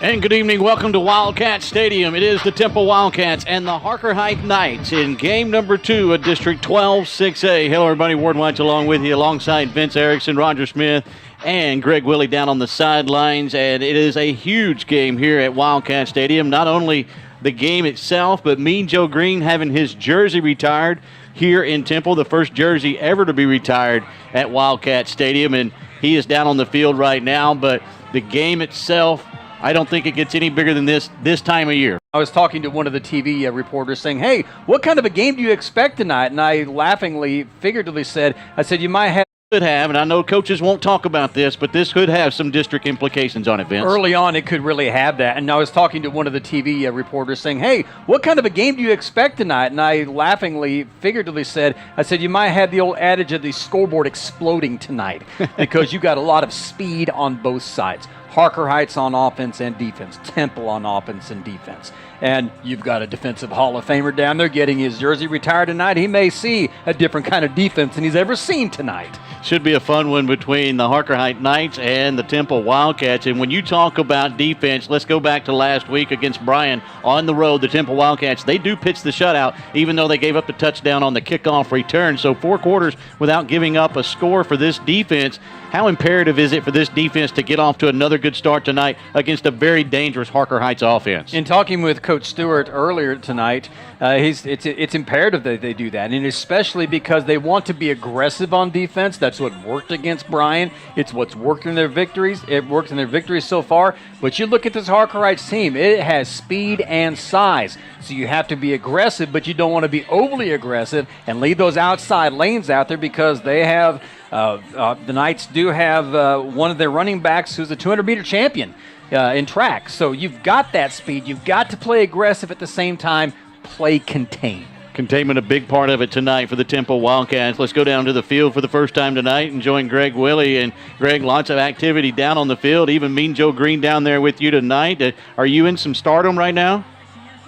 And good evening. Welcome to Wildcat Stadium. It is the Temple Wildcats and the Harker Heights Knights in game number 2 of District 12 6A. Hello, everybody. Ward White along with you, alongside Vince Erickson, Roger Smith, and Greg Willie down on the sidelines. And it is a huge game here at Wildcat Stadium. Not only the game itself, but Mean Joe Green having his jersey retired here in Temple, the first jersey ever to be retired at Wildcat Stadium. And he is down on the field right now. But the game itself, I don't think it gets any bigger than this time of year. I was talking to one of the TV reporters saying, hey, what kind of a game do you expect tonight? And I laughingly, figuratively said, you might have. Could have, and I know coaches won't talk about this, but this could have some district implications on it, Vince. Early on, it could really have that. And I was talking to one of the TV reporters saying, hey, what kind of a game do you expect tonight? And I laughingly, figuratively said, you might have the old adage of the scoreboard exploding tonight because you got a lot of speed on both sides. Harker Heights on offense and defense, Temple on offense and defense. And you've got a defensive Hall of Famer down there getting his jersey retired tonight. He may see a different kind of defense than he's ever seen tonight. Should be a fun one between the Harker Heights Knights and the Temple Wildcats. And when you talk about defense, let's go back to last week against Bryan on the road. The Temple Wildcats, they do pitch the shutout, even though they gave up the touchdown on the kickoff return. So 4 quarters without giving up a score for this defense. How imperative is it for this defense to get off to another good start tonight against a very dangerous Harker Heights offense? In talking with Coach Stewart earlier tonight, it's imperative that they do that, and especially because they want to be aggressive on defense. That's what worked against Bryan. It's what's worked in their victories. It worked in their victories so far. But you look at this Harker Heights team, it has speed and size. So you have to be aggressive, but you don't want to be overly aggressive and leave those outside lanes out there because they have the Knights do have one of their running backs who's a 200-meter champion in track. So you've got that speed. You've got to play aggressive at the same time, play contain. Containment a big part of it tonight for the Temple Wildcats. Let's go down to the field for the first time tonight and join Greg Willie. And Greg, lots of activity down on the field. Even Mean Joe Green down there with you tonight. Are you in some stardom right now?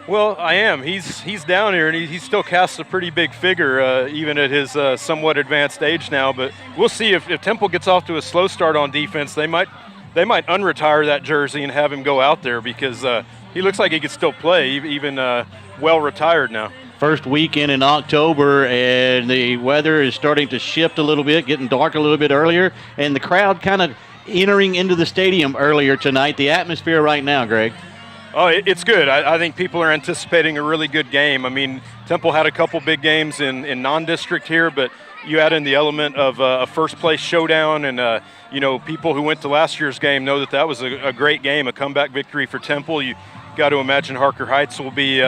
Well, I am. He's down here, and he still casts a pretty big figure, even at his somewhat advanced age now. But we'll see if Temple gets off to a slow start on defense. They might unretire that jersey and have him go out there because he looks like he could still play, even well retired now. First weekend in October, and the weather is starting to shift a little bit, getting dark a little bit earlier, and the crowd kind of entering into the stadium earlier tonight. The atmosphere right now, Greg. Oh, it's good. I think people are anticipating a really good game. I mean, Temple had a couple big games in non-district here, but you add in the element of a first-place showdown, and people who went to last year's game know that was a great game, a comeback victory for Temple. You got to imagine Harker Heights will be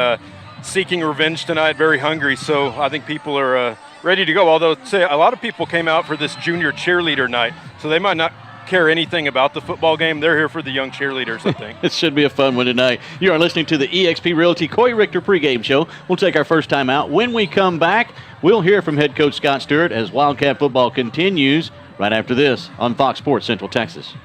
seeking revenge tonight, very hungry. So I think people are ready to go. Although, say a lot of people came out for this junior cheerleader night, so they might not care anything about the football game. They're here for the young cheerleaders, I think. It should be a fun one tonight. You are listening to the eXp Realty Coy Richter pregame show. We'll take our first time out. When we come back, we'll hear from head coach Scott Stewart as Wildcat football continues right after this on Fox Sports Central Texas.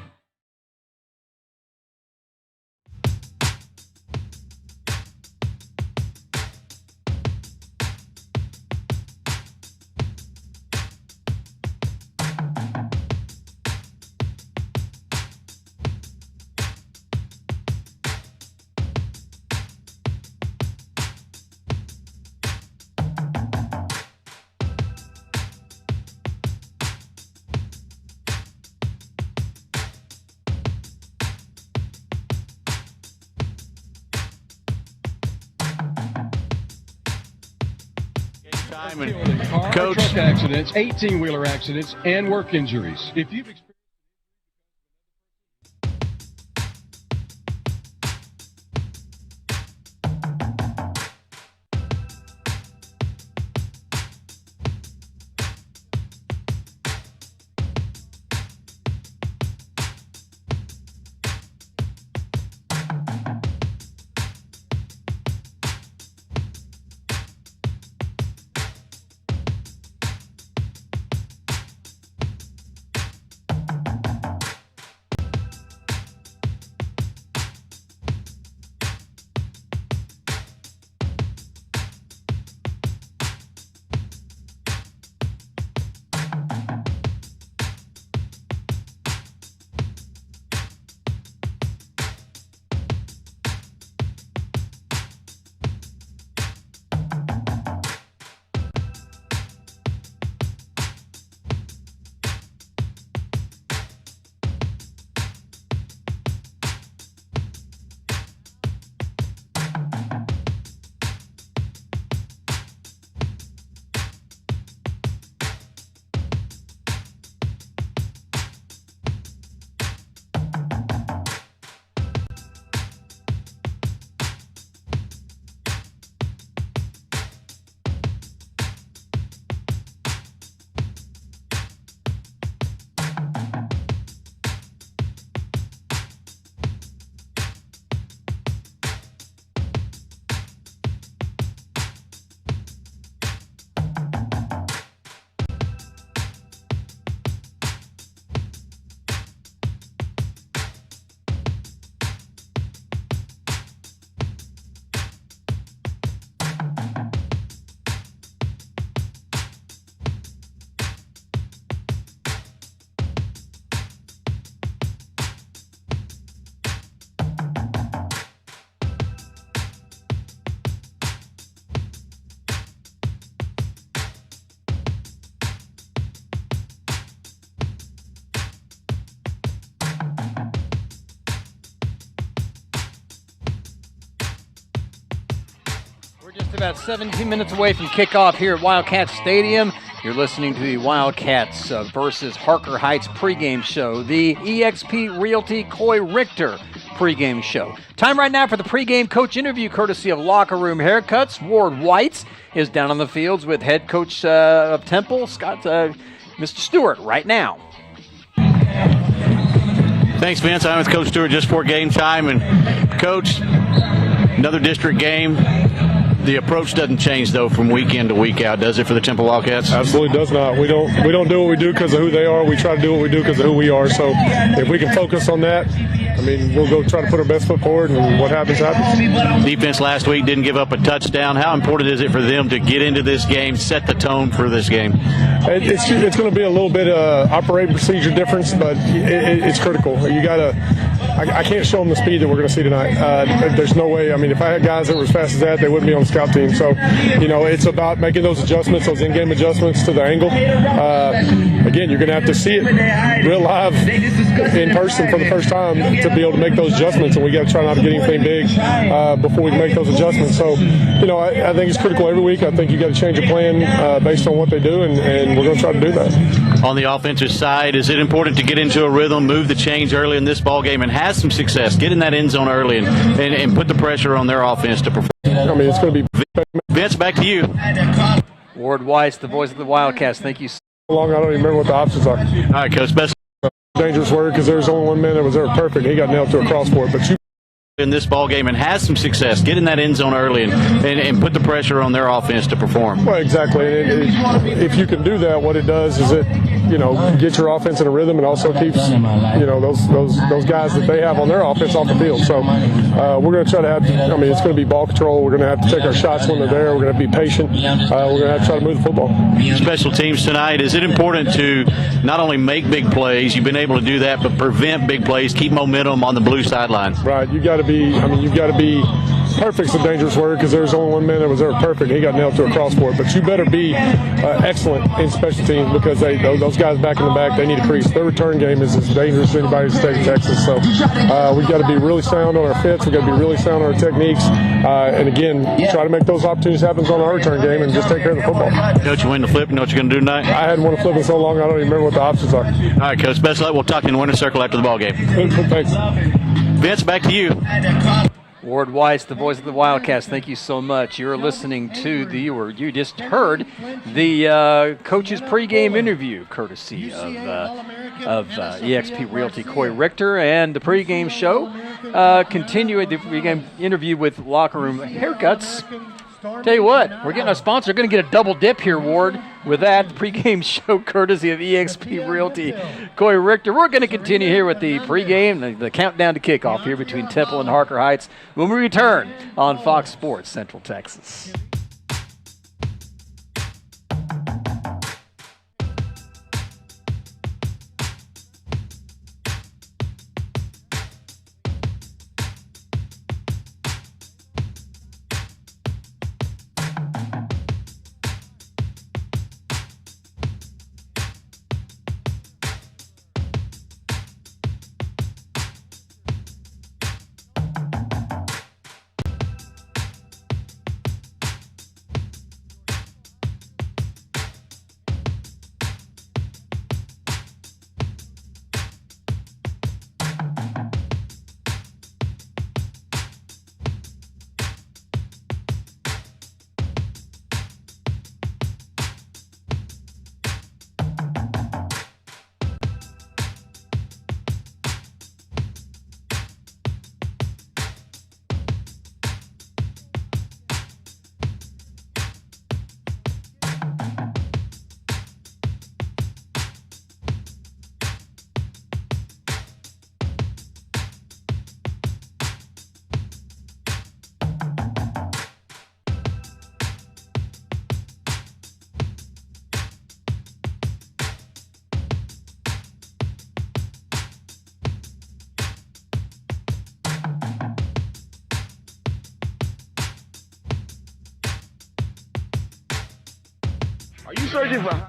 Coach, truck accidents, 18-wheeler accidents, and work injuries. If you've experienced about 17 minutes away from kickoff here at Wildcat Stadium. You're listening to the Wildcats versus Harker Heights pregame show, the eXp Realty Coy Richter pregame show. Time right now for the pregame coach interview, courtesy of Locker Room Haircuts. Ward Whites is down on the fields with head coach of Temple, Mr. Stewart, right now. Thanks, Vince. I'm with Coach Stewart just before game time. And, Coach, another district game. The approach doesn't change, though, from week in to week out, does it, for the Temple Wildcats? Absolutely does not. We don't do what we do because of who they are. We try to do what we do because of who we are. So if we can focus on that, I mean, we'll go try to put our best foot forward, and what happens, happens. Defense last week didn't give up a touchdown. How important is it for them to get into this game, set the tone for this game? It's going to be a little bit of operating procedure difference, but it's critical. You got to. I can't show them the speed that we're going to see tonight. There's no way. I mean, if I had guys that were as fast as that, they wouldn't be on the scout team. So, it's about making those adjustments, those in-game adjustments to the angle. Again, you're going to have to see it real live in person for the first time to be able to make those adjustments, and we got to try not to get anything big before we can make those adjustments. So, I think it's critical every week. I think you got to change your plan based on what they do, and we're going to try to do that. On the offensive side, is it important to get into a rhythm, move the chains early in this ball game, and have some success, get in that end zone early, and put the pressure on their offense to perform? I mean, it's going to be. Vince, back to you. Ward Weiss, the voice of the Wildcats. Thank you so long. I don't even remember what the options are. All right, Coach. Best. Dangerous word because there's only one man that was there perfect. He got nailed to a cross for it, but you. In this ball game and has some success, get in that end zone early and put the pressure on their offense to perform. Well, exactly. If you can do that, what it does is it, get your offense in a rhythm and also keeps, those guys that they have on their offense off the field. So we're going to try to have, it's going to be ball control. We're going to have to take our shots when they're there. We're going to be patient. We're going to have to try to move the football. Special teams tonight, is it important to not only make big plays, you've been able to do that, but prevent big plays, keep momentum on the blue sideline? Right. You've got to be perfect's a dangerous word because there's only one man that was there perfect. He got nailed to a cross for it. But you better be excellent in special teams because those guys back in the back, they need a crease. Their return game is as dangerous as anybody in the state of Texas. So we've got to be really sound on our fits. We've got to be really sound on our techniques. And again, try to make those opportunities happen on our return game and just take care of the football. Coach, you win the flip. You know what you're going to do tonight? I hadn't won a flip in so long, I don't even remember what the options are. All right, Coach. Best of luck. We'll talk in the winner's circle after the ball game. Thanks. Vince, back to you. Ward Weiss, the voice of the Wildcats. Thank you so much. You're listening to you just heard the coach's pregame interview, courtesy of eXp Realty Coy Richter, and the pregame show. Continue the pregame interview with Locker Room Haircuts. Tell you what, we're getting a sponsor. We're going to get a double dip here, Ward, with that pregame show courtesy of eXp Realty Coy Richter. We're going to continue here with the pregame, the countdown to kickoff here between Temple and Harker Heights when we return on Fox Sports Central Texas. Are you searching for?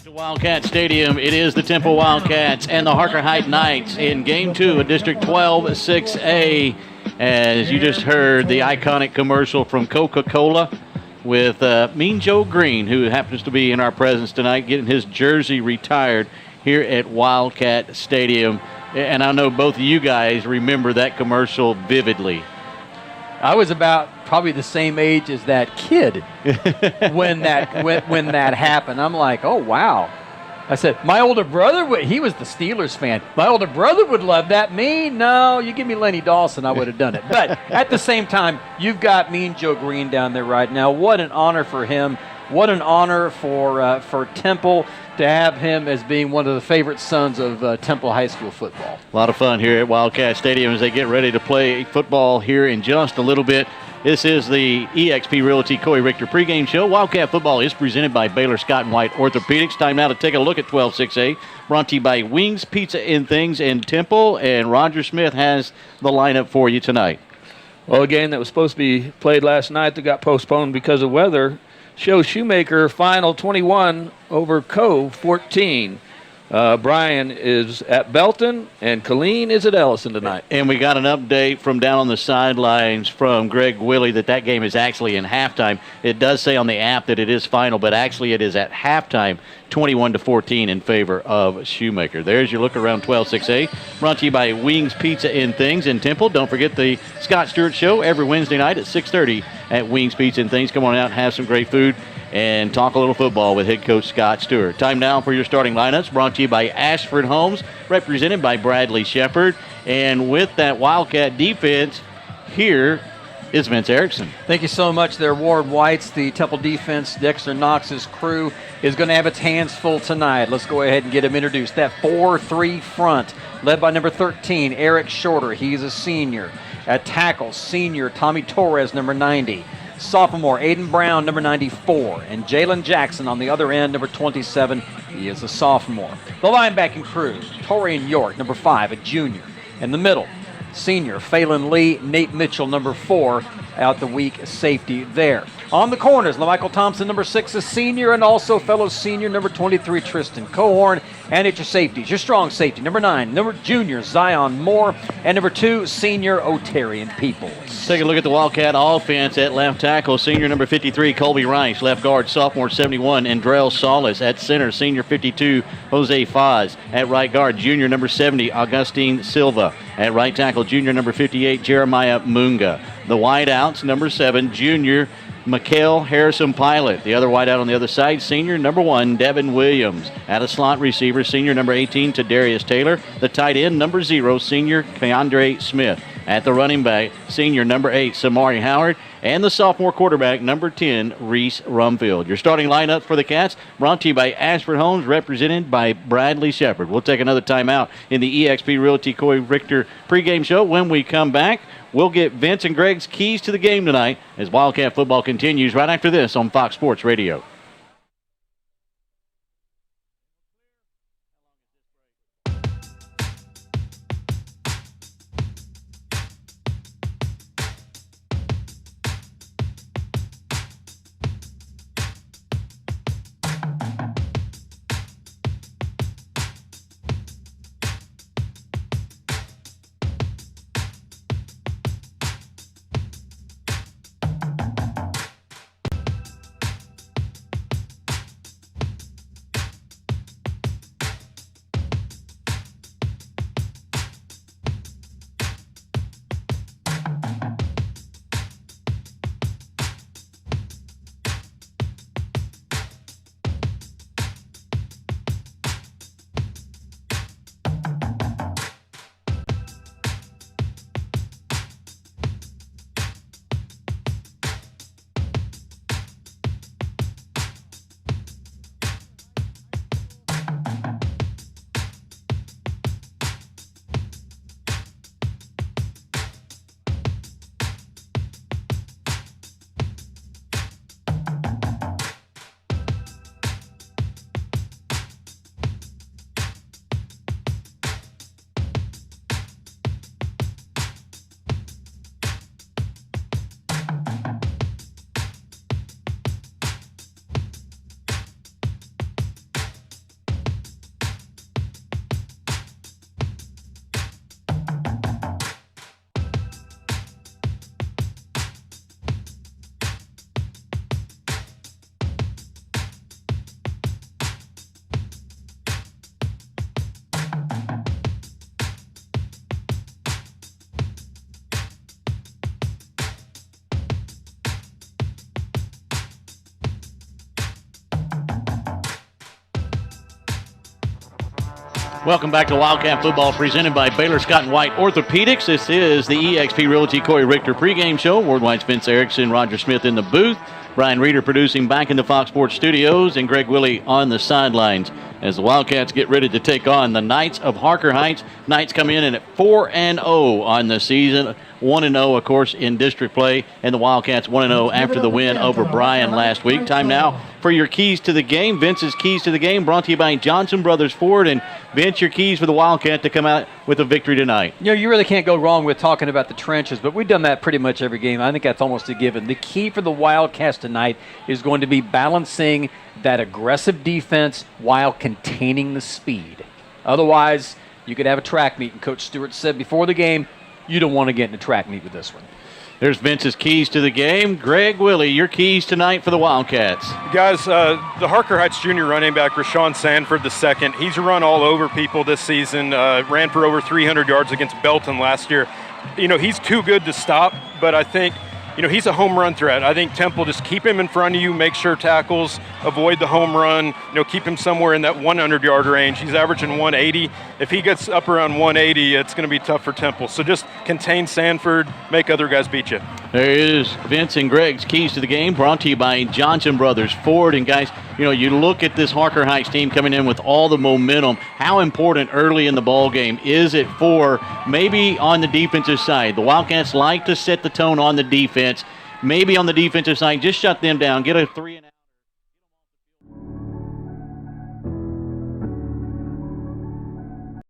To Wildcat Stadium, it is the Temple Wildcats and the Harker Heights Knights in Game 2 of District 12 6A. As you just heard, the iconic commercial from Coca-Cola with Mean Joe Green, who happens to be in our presence tonight, getting his jersey retired here at Wildcat Stadium. And I know both of you guys remember that commercial vividly. I was about probably the same age as that kid when that happened. I'm like, oh, wow. I said, my older brother, he was the Steelers fan. My older brother would love that. Me? No, you give me Lenny Dawson, I would have done it. But at the same time, you've got Mean Joe Green down there right now. What an honor for him. What an honor for Temple to have him as being one of the favorite sons of Temple High School football. A lot of fun here at Wildcat Stadium as they get ready to play football here in just a little bit. This is the eXp Realty Coy Richter pregame show. Wildcat football is presented by Baylor Scott & White Orthopedics. Time now to take a look at 12-6A. Brought to you by Wings Pizza and Things in Temple. And Roger Smith has the lineup for you tonight. Well, a game that was supposed to be played last night that got postponed because of weather shows Shoemaker final 21 over Cove 14. Brian is at Belton, and Colleen is at Ellison tonight. And we got an update from down on the sidelines from Greg Willie that game is actually in halftime. It does say on the app that it is final, but actually it is at halftime, 21-14 in favor of Shoemaker. There's your look around 12-6A. Brought to you by Wings Pizza and Things in Temple. Don't forget the Scott Stewart Show every Wednesday night at 6:30 at Wings Pizza and Things. Come on out and have some great food and talk a little football with head coach Scott Stewart. Time now for your starting lineups, brought to you by Ashford Homes, represented by Bradley Shepard. And with that Wildcat defense, here is Vince Erickson. Thank you so much there, Ward Whites. The Temple defense, Dexter Knox's crew, is going to have its hands full tonight. Let's go ahead and get him introduced. That 4-3 front, led by number 13, Eric Shorter. He's a senior. At tackle, senior Tommy Torres, number 90. Sophomore Aiden Brown, number 94, and Jalen Jackson on the other end, number 27. He is a sophomore. The linebacking crew, Torian York, number 5, a junior. In the middle, senior Phelan Lee, Nate Mitchell, number 4, out the weak safety there. On the corners, LaMichael Thompson, number 6, a senior, and also fellow senior, number 23, Tristan Cohorn. And at your safeties, your strong safety, number 9, number junior, Zion Moore, and number 2, senior, Otarian Peoples. Take a look at the Wildcat offense. At left tackle, senior number 53, Colby Rice. Left guard, sophomore 71, Andrell Solis. At center, senior 52, Jose Faz. At right guard, junior number 70, Augustine Silva. At right tackle, junior number 58, Jeremiah Munga. The wideouts, number 7, junior Mikael Harrison Pilot. The other wideout on the other side, senior number 1, Devin Williams. At a slot receiver, senior number 18, Tadarius Taylor. The tight end, number 0, senior Keandre Smith. At the running back, senior number 8, Samari Howard. And the sophomore quarterback, number 10, Reese Rumfield. Your starting lineup for the Cats, brought to you by Ashford Homes, represented by Bradley Shepard. We'll take another timeout in the eXp Realty Coy Richter pregame show. When we come back, we'll get Vince and Greg's keys to the game tonight as Wildcat football continues right after this on Fox Sports Radio. Welcome back to Wildcat Football, presented by Baylor Scott & White Orthopedics. This is the eXp Realty Corey Richter pregame show. Ward White's Vince Erickson, Roger Smith in the booth. Brian Reeder producing back in the Fox Sports studios, and Greg Willie on the sidelines as the Wildcats get ready to take on the Knights of Harker Heights. Knights come in at 4-0 on the season. 1-0, of course, in district play, and the Wildcats 1-0 after the win over Bryan last week. Time now for your keys to the game. Vince's keys to the game brought to you by Johnson Brothers Ford. And Vince, your keys for the Wildcat to come out with a victory tonight. You know, you really can't go wrong with talking about the trenches, but we've done that pretty much every game. I think that's almost a given. The key for the Wildcats tonight is going to be balancing that aggressive defense while containing the speed. Otherwise, you could have a track meet, and Coach Stewart said before the game, you don't want to get in a track meet with this one. There's Vince's keys to the game. Greg Willie, your keys tonight for the Wildcats. Guys, the Harker Heights junior running back, Rashawn Sanford II, he's run all over people this season, ran for over 300 yards against Belton last year. You know, he's too good to stop, but I think, you know, he's a home run threat. I think Temple, just keep him in front of you, make sure tackles, avoid the home run, you know, keep him somewhere in that 100-yard range. He's averaging 180. If he gets up around 180, it's going to be tough for Temple. So just contain Sanford, make other guys beat you. There is Vince and Greg's keys to the game, brought to you by Johnson Brothers Ford. And guys, you know, you look at this Harker Heights team coming in with all the momentum. How important early in the ball game is it for maybe on the defensive side? The Wildcats like to set the tone on the defense. Maybe on the defensive side, just shut them down, get a 3-and-out.